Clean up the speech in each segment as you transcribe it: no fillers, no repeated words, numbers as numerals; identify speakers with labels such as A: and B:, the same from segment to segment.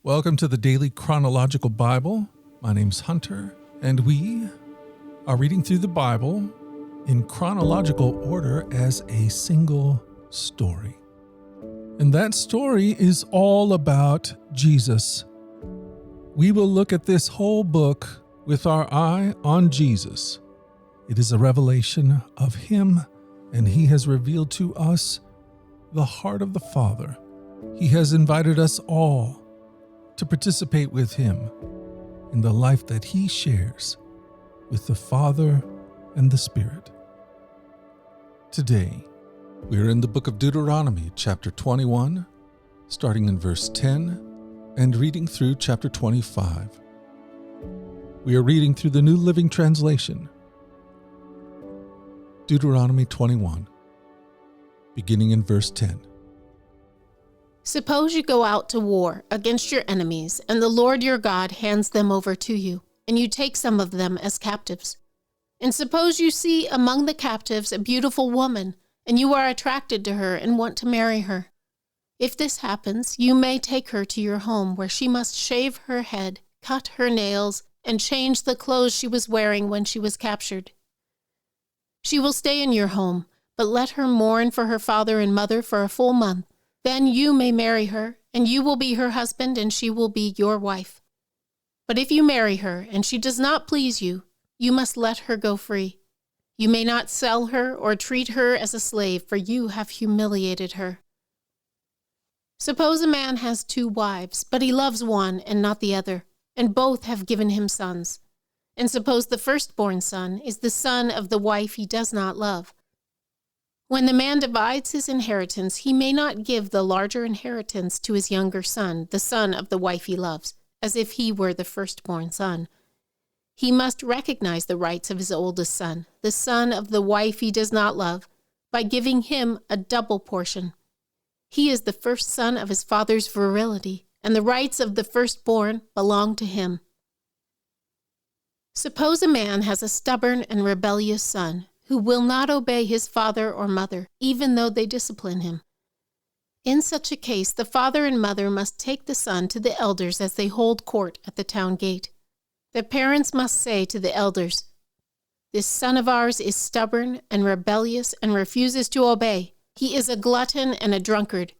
A: Welcome to the Daily Chronological Bible. My name's Hunter, and we are reading through the Bible in chronological order as a single story. And that story is all about Jesus. We will look at this whole book with our eye on Jesus. It is a revelation of Him, and He has revealed to us the heart of the Father. He has invited us all to participate with Him in the life that He shares with the Father and the Spirit. Today, we are in the book of Deuteronomy, chapter 21, starting in verse 10 and reading through chapter 25. We are reading through the New Living Translation. Deuteronomy 21, beginning in verse 10.
B: Suppose you go out to war against your enemies, and the Lord your God hands them over to you, and you take some of them as captives. And suppose you see among the captives a beautiful woman, and you are attracted to her and want to marry her. If this happens, you may take her to your home, where she must shave her head, cut her nails, and change the clothes she was wearing when she was captured. She will stay in your home, but let her mourn for her father and mother for a full month. Then you may marry her, and you will be her husband, and she will be your wife. But if you marry her, and she does not please you, you must let her go free. You may not sell her or treat her as a slave, for you have humiliated her. Suppose a man has 2 wives, but he loves one and not the other, and both have given him sons. And suppose the firstborn son is the son of the wife he does not love. When the man divides his inheritance, he may not give the larger inheritance to his younger son, the son of the wife he loves, as if he were the firstborn son. He must recognize the rights of his oldest son, the son of the wife he does not love, by giving him a double portion. He is the first son of his father's virility, and the rights of the firstborn belong to him. Suppose a man has a stubborn and rebellious son, who will not obey his father or mother, even though they discipline him. In such a case, the father and mother must take the son to the elders as they hold court at the town gate. The parents must say to the elders, "This son of ours is stubborn and rebellious and refuses to obey. He is a glutton and a drunkard."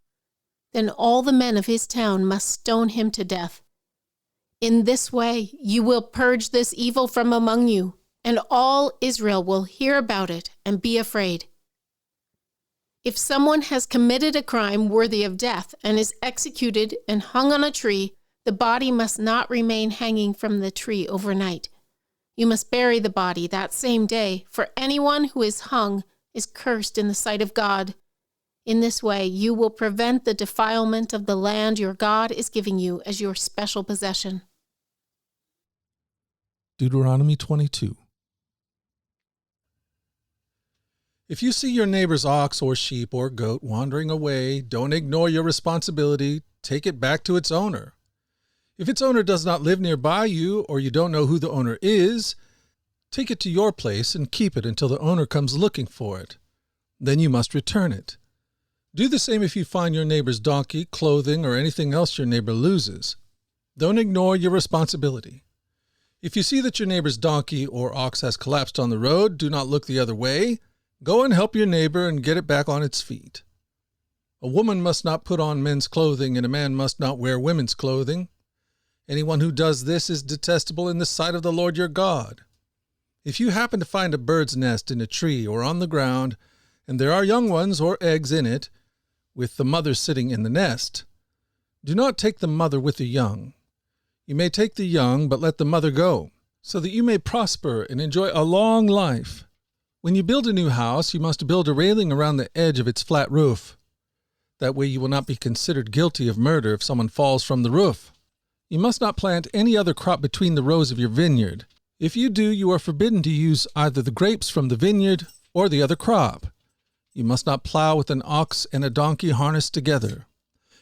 B: Then all the men of his town must stone him to death. In this way, you will purge this evil from among you, and all Israel will hear about it and be afraid. If someone has committed a crime worthy of death and is executed and hung on a tree, the body must not remain hanging from the tree overnight. You must bury the body that same day, for anyone who is hung is cursed in the sight of God. In this way, you will prevent the defilement of the land your God is giving you as your special possession.
A: Deuteronomy 22. If you see your neighbor's ox or sheep or goat wandering away, don't ignore your responsibility. Take it back to its owner. If its owner does not live nearby you, or you don't know who the owner is, take it to your place and keep it until the owner comes looking for it. Then you must return it. Do the same if you find your neighbor's donkey, clothing, or anything else your neighbor loses. Don't ignore your responsibility. If you see that your neighbor's donkey or ox has collapsed on the road, do not look the other way. Go and help your neighbor and get it back on its feet. A woman must not put on men's clothing, and a man must not wear women's clothing. Anyone who does this is detestable in the sight of the Lord your God. If you happen to find a bird's nest in a tree or on the ground, and there are young ones or eggs in it, with the mother sitting in the nest, do not take the mother with the young. You may take the young, but let the mother go, so that you may prosper and enjoy a long life. When you build a new house, you must build a railing around the edge of its flat roof. That way you will not be considered guilty of murder if someone falls from the roof. You must not plant any other crop between the rows of your vineyard. If you do, you are forbidden to use either the grapes from the vineyard or the other crop. You must not plow with an ox and a donkey harnessed together.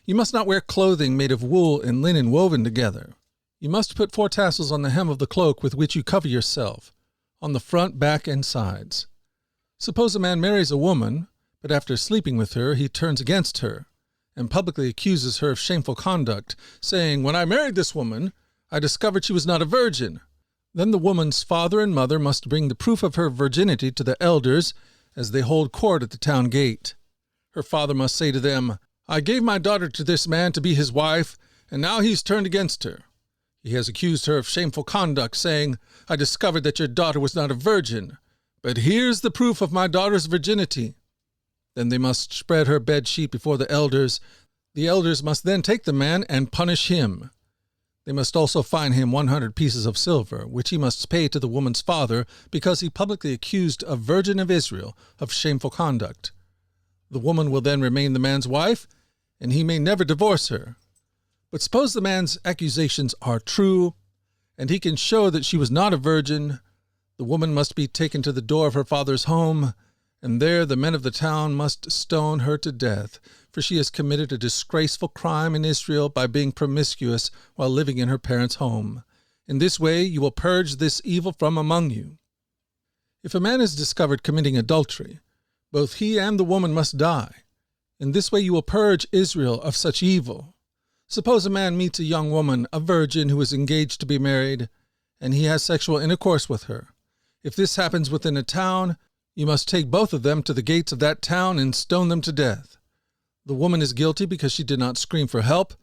A: You must not wear clothing made of wool and linen woven together. You must put 4 tassels on the hem of the cloak with which you cover yourself, on the front, back, and sides. Suppose a man marries a woman, but after sleeping with her, he turns against her, and publicly accuses her of shameful conduct, saying, "When I married this woman, I discovered she was not a virgin." Then the woman's father and mother must bring the proof of her virginity to the elders as they hold court at the town gate. Her father must say to them, "I gave my daughter to this man to be his wife, and now he's turned against her. He has accused her of shameful conduct, saying, 'I discovered that your daughter was not a virgin. But here's the proof of my daughter's virginity.' Then they must spread her bed sheet before the elders. The elders must then take the man and punish him. They must also fine him 100 pieces of silver, which he must pay to the woman's father, because he publicly accused a virgin of Israel of shameful conduct. The woman will then remain the man's wife, and he may never divorce her. But suppose the man's accusations are true, and he can show that she was not a virgin, the woman must be taken to the door of her father's home, and there the men of the town must stone her to death, for she has committed a disgraceful crime in Israel by being promiscuous while living in her parents' home. In this way you will purge this evil from among you. If a man is discovered committing adultery, both he and the woman must die. In this way you will purge Israel of such evil. Suppose a man meets a young woman, a virgin who is engaged to be married, and he has sexual intercourse with her. If this happens within a town, you must take both of them to the gates of that town and stone them to death. The woman is guilty because she did not scream for help.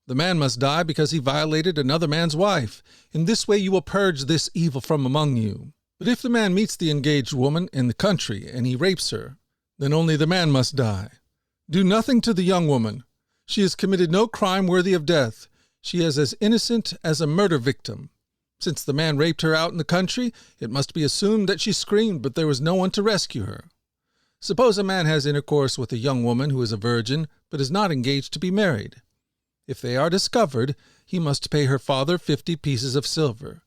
A: The man must die because he violated another man's wife. In this way you will purge this evil from among you. But if the man meets the engaged woman in the country and he rapes her, then only the man must die. Do nothing to the young woman. She has committed no crime worthy of death. She is as innocent as a murder victim. Since the man raped her out in the country, it must be assumed that she screamed, but there was no one to rescue her. Suppose a man has intercourse with a young woman who is a virgin, but is not engaged to be married. If they are discovered, he must pay her father 50 pieces of silver.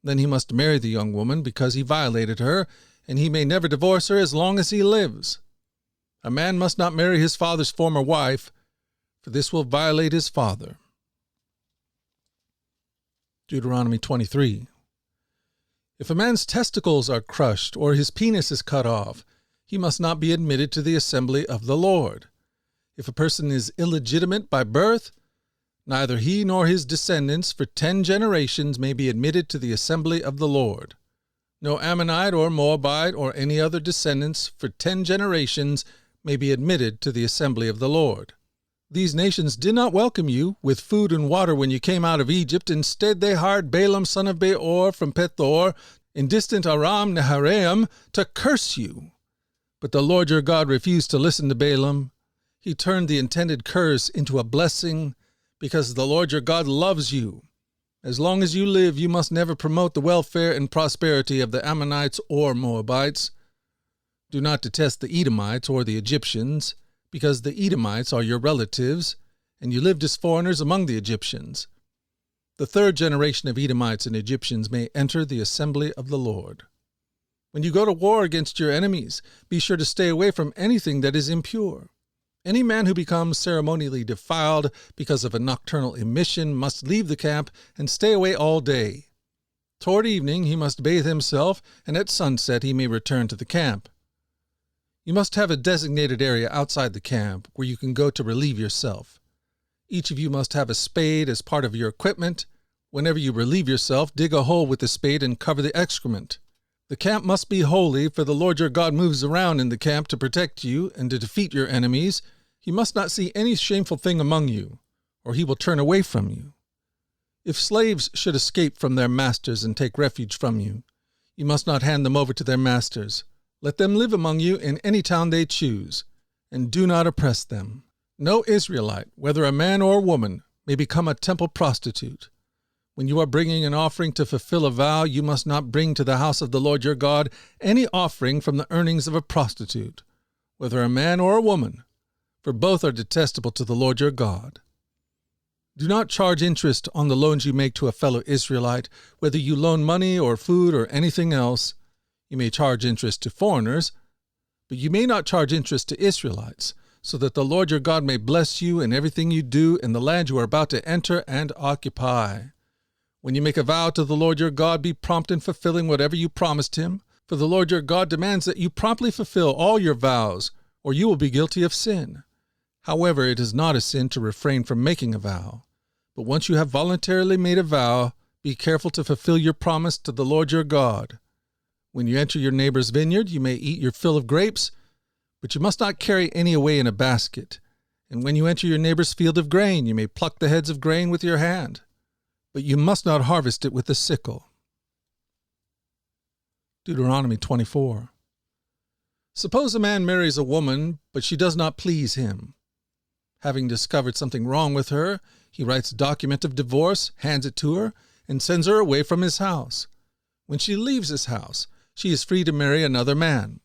A: Then he must marry the young woman because he violated her, and he may never divorce her as long as he lives. A man must not marry his father's former wife, for this will violate his father. Deuteronomy 23. If a man's testicles are crushed or his penis is cut off, he must not be admitted to the assembly of the Lord. If a person is illegitimate by birth, neither he nor his descendants for 10 generations may be admitted to the assembly of the Lord. No Ammonite or Moabite or any other descendants for 10 generations may be admitted to the assembly of the Lord. These nations did not welcome you with food and water when you came out of Egypt. Instead, they hired Balaam son of Beor from Pethor in distant Aram Naharaim to curse you. But the Lord your God refused to listen to Balaam. He turned the intended curse into a blessing because the Lord your God loves you. As long as you live, you must never promote the welfare and prosperity of the Ammonites or Moabites. Do not detest the Edomites or the Egyptians, because the Edomites are your relatives, and you lived as foreigners among the Egyptians. The 3rd generation of Edomites and Egyptians may enter the assembly of the Lord. When you go to war against your enemies, be sure to stay away from anything that is impure. Any man who becomes ceremonially defiled because of a nocturnal emission must leave the camp and stay away all day. Toward evening he must bathe himself, and at sunset he may return to the camp. You must have a designated area outside the camp where you can go to relieve yourself. Each of you must have a spade as part of your equipment. Whenever you relieve yourself, dig a hole with the spade and cover the excrement. The camp must be holy, for the Lord your God moves around in the camp to protect you and to defeat your enemies. He must not see any shameful thing among you, or he will turn away from you. If slaves should escape from their masters and take refuge from you, you must not hand them over to their masters. Let them live among you in any town they choose, and do not oppress them. No Israelite, whether a man or a woman, may become a temple prostitute. When you are bringing an offering to fulfill a vow, you must not bring to the house of the Lord your God any offering from the earnings of a prostitute, whether a man or a woman, for both are detestable to the Lord your God. Do not charge interest on the loans you make to a fellow Israelite, whether you loan money or food or anything else. You may charge interest to foreigners, but you may not charge interest to Israelites, so that the Lord your God may bless you in everything you do in the land you are about to enter and occupy. When you make a vow to the Lord your God, be prompt in fulfilling whatever you promised him, for the Lord your God demands that you promptly fulfill all your vows, or you will be guilty of sin. However, it is not a sin to refrain from making a vow. But once you have voluntarily made a vow, be careful to fulfill your promise to the Lord your God. When you enter your neighbor's vineyard, you may eat your fill of grapes, but you must not carry any away in a basket. And when you enter your neighbor's field of grain, you may pluck the heads of grain with your hand, but you must not harvest it with a sickle. Deuteronomy 24. Suppose a man marries a woman, but she does not please him. Having discovered something wrong with her, he writes a document of divorce, hands it to her, and sends her away from his house. When she leaves his house, she is free to marry another man.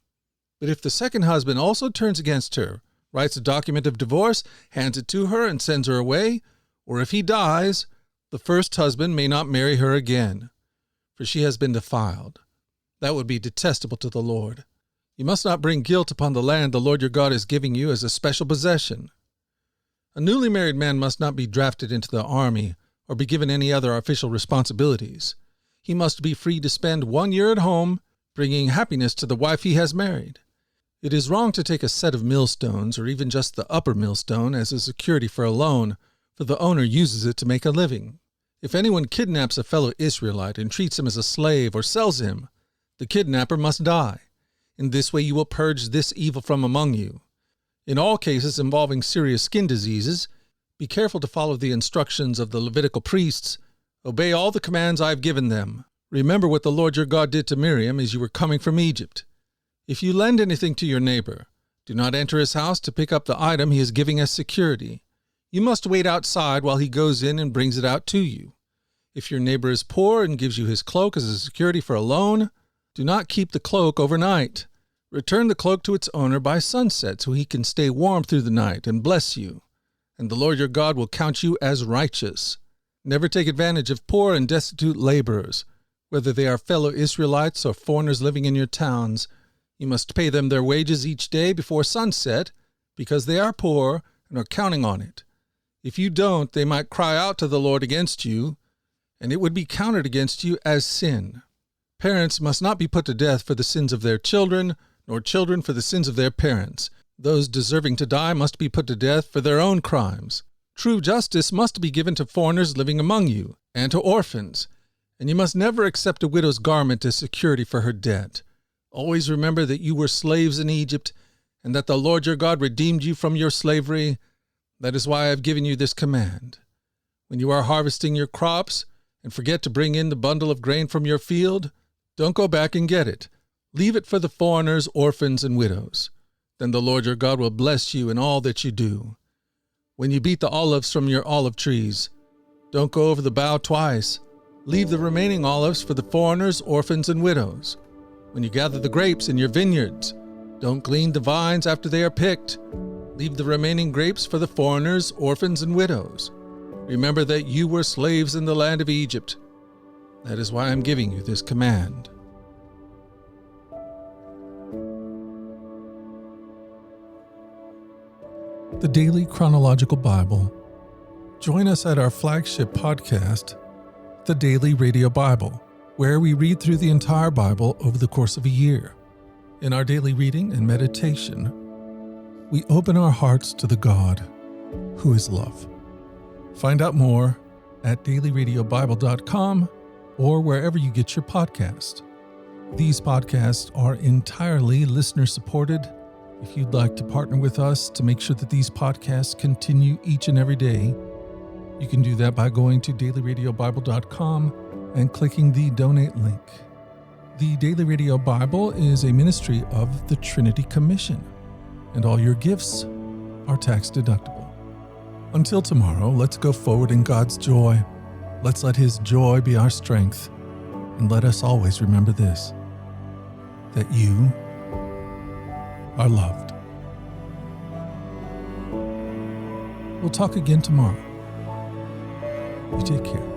A: But if the second husband also turns against her, writes a document of divorce, hands it to her, and sends her away, or if he dies, the first husband may not marry her again, for she has been defiled. That would be detestable to the Lord. You must not bring guilt upon the land the Lord your God is giving you as a special possession. A newly married man must not be drafted into the army or be given any other official responsibilities. He must be free to spend 1 year at home, bringing happiness to the wife he has married. It is wrong to take a set of millstones, or even just the upper millstone, as a security for a loan, for the owner uses it to make a living. If anyone kidnaps a fellow Israelite and treats him as a slave or sells him, the kidnapper must die. In this way you will purge this evil from among you. In all cases involving serious skin diseases, be careful to follow the instructions of the Levitical priests. Obey all the commands I have given them. Remember what the Lord your God did to Miriam as you were coming from Egypt. If you lend anything to your neighbor, do not enter his house to pick up the item he is giving as security. You must wait outside while he goes in and brings it out to you. If your neighbor is poor and gives you his cloak as a security for a loan, do not keep the cloak overnight. Return the cloak to its owner by sunset so he can stay warm through the night and bless you, and the Lord your God will count you as righteous. Never take advantage of poor and destitute laborers, whether they are fellow Israelites or foreigners living in your towns. You must pay them their wages each day before sunset, because they are poor and are counting on it. If you don't, they might cry out to the Lord against you, and it would be counted against you as sin. Parents must not be put to death for the sins of their children, nor children for the sins of their parents. Those deserving to die must be put to death for their own crimes. True justice must be given to foreigners living among you, and to orphans, and you must never accept a widow's garment as security for her debt. Always remember that you were slaves in Egypt, and that the Lord your God redeemed you from your slavery. That is why I have given you this command. When you are harvesting your crops, and forget to bring in the bundle of grain from your field, don't go back and get it. Leave it for the foreigners, orphans, and widows. Then the Lord your God will bless you in all that you do. When you beat the olives from your olive trees, don't go over the bough twice. Leave the remaining olives for the foreigners, orphans, and widows. When you gather the grapes in your vineyards, don't glean the vines after they are picked. Leave the remaining grapes for the foreigners, orphans, and widows. Remember that you were slaves in the land of Egypt. That is why I am giving you this command. The Daily Chronological Bible. Join us at our flagship podcast, The Daily Radio Bible, where we read through the entire Bible over the course of a year. In our daily reading and meditation, we open our hearts to the God who is love. Find out more at dailyradiobible.com or wherever you get your podcast. These podcasts are entirely listener-supported. If you'd like to partner with us to make sure that these podcasts continue each and every day, you can do that by going to dailyradiobible.com and clicking the donate link. The Daily Radio Bible is a ministry of the Trinity Commission, and all your gifts are tax deductible. Until tomorrow, let's go forward in God's joy. Let's let His joy be our strength, and let us always remember this, that you are loved. We'll talk again tomorrow. You take care.